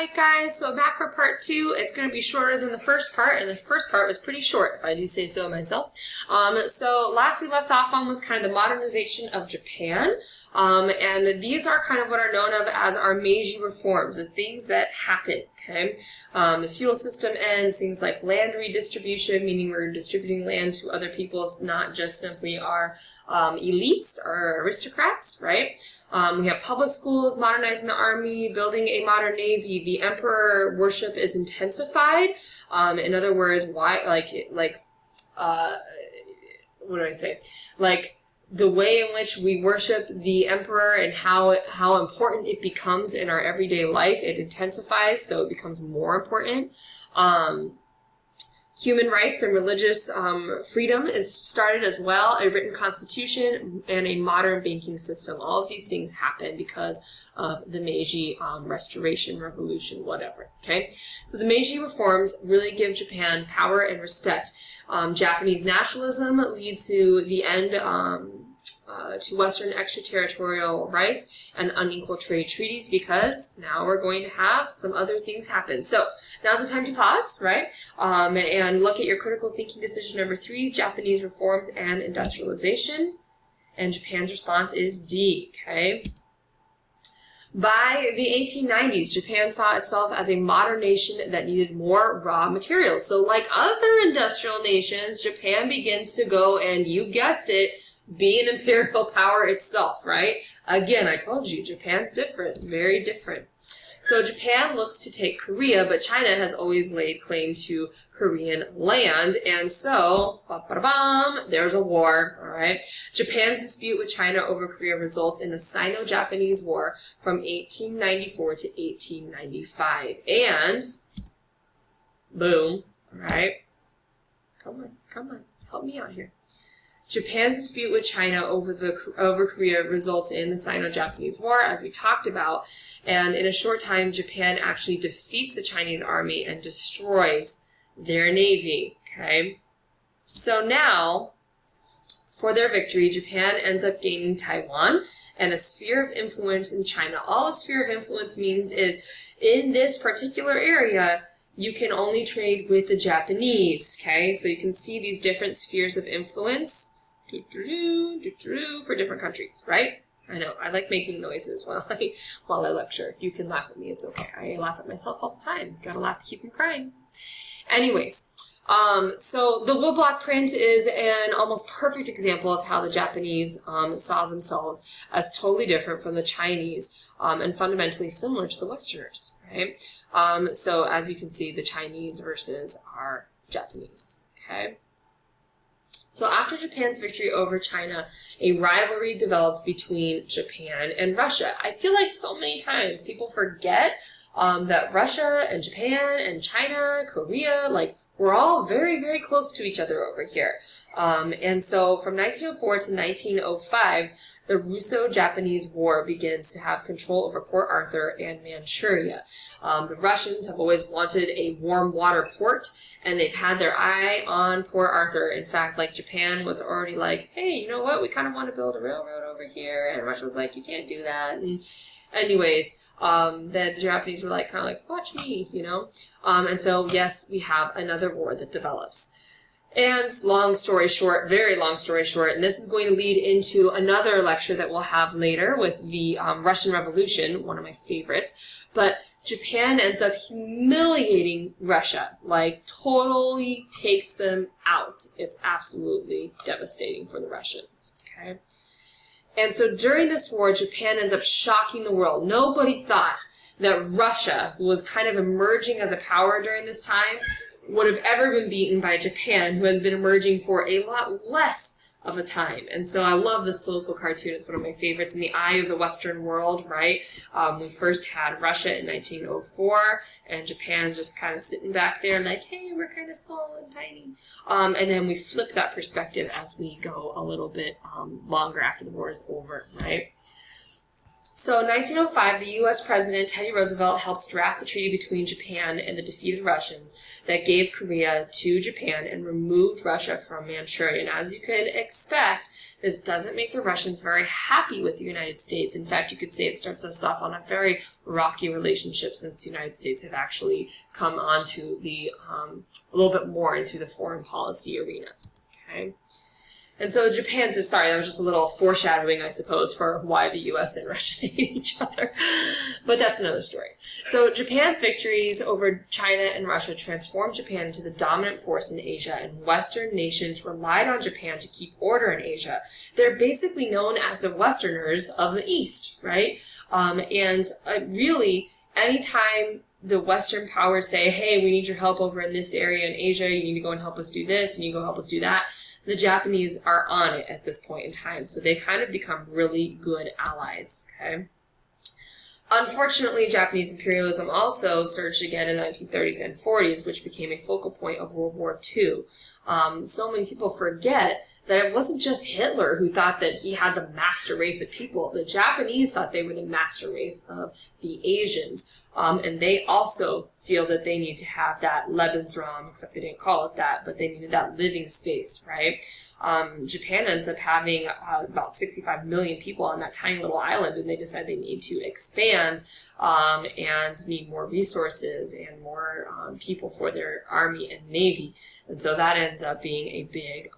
Alright guys, so back for part 2. It's going to be shorter than the first part, and the first part was pretty short, if I do say so myself. So last we left off on was kind of the modernization of Japan, and these are kind of what are known of as our Meiji reforms, the things that happen, okay? The feudal system ends, things like land redistribution, meaning we're distributing land to other people, it's not just simply our elites or aristocrats, right? We have public schools, modernizing the army, building a modern navy. The emperor worship is intensified. In other words, why, what do I say? Like the way in which we worship the emperor and how important it becomes in our everyday life, it intensifies, so it becomes more important. Human rights and religious freedom is started as well, a written constitution, and a modern banking system. All of these things happen because of the Meiji restoration, revolution, whatever, okay? So the Meiji reforms really give Japan power and respect. Japanese nationalism leads to the end to Western extraterritorial rights and unequal trade treaties, because now we're going to have some other things happen. So now's the time to pause, right? And look at your critical thinking decision number 3, Japanese reforms and industrialization. And Japan's response is D, okay? By the 1890s, Japan saw itself as a modern nation that needed more raw materials. So like other industrial nations, Japan begins to go and, you guessed it, be an imperial power itself, right? Again, I told you, Japan's different, very different. So Japan looks to take Korea, but China has always laid claim to Korean land, and so, there's a war, all right? Japan's dispute with China over Korea results in the Sino-Japanese War from 1894 to 1895, and boom, all right? Come on, help me out here. Japan's dispute with China over Korea results in the Sino-Japanese War, as we talked about, and in a short time, Japan actually defeats the Chinese army and destroys their navy, okay? So now, for their victory, Japan ends up gaining Taiwan and a sphere of influence in China. All a sphere of influence means is, in this particular area, you can only trade with the Japanese, okay? So you can see these different spheres of influence for different countries, right? I know, I like making noises while I lecture. You can laugh at me, it's okay. I laugh at myself all the time. Gotta laugh to keep from crying. Anyways, so the wool block print is an almost perfect example of how the Japanese saw themselves as totally different from the Chinese and fundamentally similar to the Westerners, right? So as you can see, the Chinese versus our Japanese, okay? So after Japan's victory over China, a rivalry developed between Japan and Russia. I feel like so many times people forget that Russia and Japan and China, Korea, like, we're all very, very close to each other over here. And so from 1904 to 1905, the Russo-Japanese War begins to have control over Port Arthur and Manchuria. The Russians have always wanted a warm water port, and they've had their eye on Port Arthur. In fact, like, Japan was already like, hey, you know what, we kind of want to build a railroad over here, and Russia was like, you can't do that. And anyways, then the Japanese were like, kind of like, watch me, you know? And so, yes, we have another war that develops. And long story short, very long story short, and this is going to lead into another lecture that we'll have later with the Russian Revolution, one of my favorites, but Japan ends up humiliating Russia, like totally takes them out. It's absolutely devastating for the Russians, okay? And so during this war, Japan ends up shocking the world. Nobody thought that Russia, who was kind of emerging as a power during this time, would have ever been beaten by Japan, who has been emerging for a lot less of a time. And so I love this political cartoon. It's one of my favorites. In the eye of the Western world, right? We first had Russia in 1904, and Japan's just kind of sitting back there like, hey, we're kind of small and tiny. And then we flip that perspective as we go a little bit longer after the war is over, right? So in 1905, the U.S. President Teddy Roosevelt helps draft the treaty between Japan and the defeated Russians that gave Korea to Japan and removed Russia from Manchuria. And as you could expect, this doesn't make the Russians very happy with the United States. In fact, you could say it starts us off on a very rocky relationship since the United States have actually come onto the, a little bit more into the foreign policy arena. Okay. And so Japan's just, sorry, that was just a little foreshadowing, I suppose, for why the U.S. and Russia hate each other. But that's another story. So Japan's victories over China and Russia transformed Japan into the dominant force in Asia, and Western nations relied on Japan to keep order in Asia. They're basically known as the Westerners of the East, right? Really, anytime the Western powers say, hey, we need your help over in this area in Asia, you need to go and help us do this, you need to go help us do that, the Japanese are on it at this point in time. So they kind of become really good allies, okay? Unfortunately, Japanese imperialism also surged again in the 1930s and 40s, which became a focal point of World War II. So many people forget that it wasn't just Hitler who thought that he had the master race of people. The Japanese thought they were the master race of the Asians. And they also feel that they need to have that Lebensraum, except they didn't call it that, but they needed that living space, right? Japan ends up having about 65 million people on that tiny little island, and they decide they need to expand and need more resources and more people for their army and navy. And so that ends up being a big,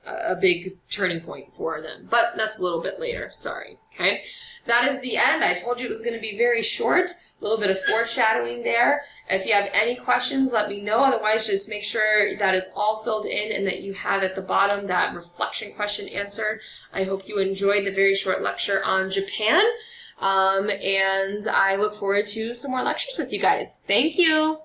a big turning point for them. But that's a little bit later, sorry, okay? That is the end. I told you it was going to be very short, a little bit of foreshadowing there. If you have any questions, let me know. Otherwise, just make sure that is all filled in and that you have at the bottom that reflection question answered. I hope you enjoyed the very short lecture on Japan, and I look forward to some more lectures with you guys. Thank you.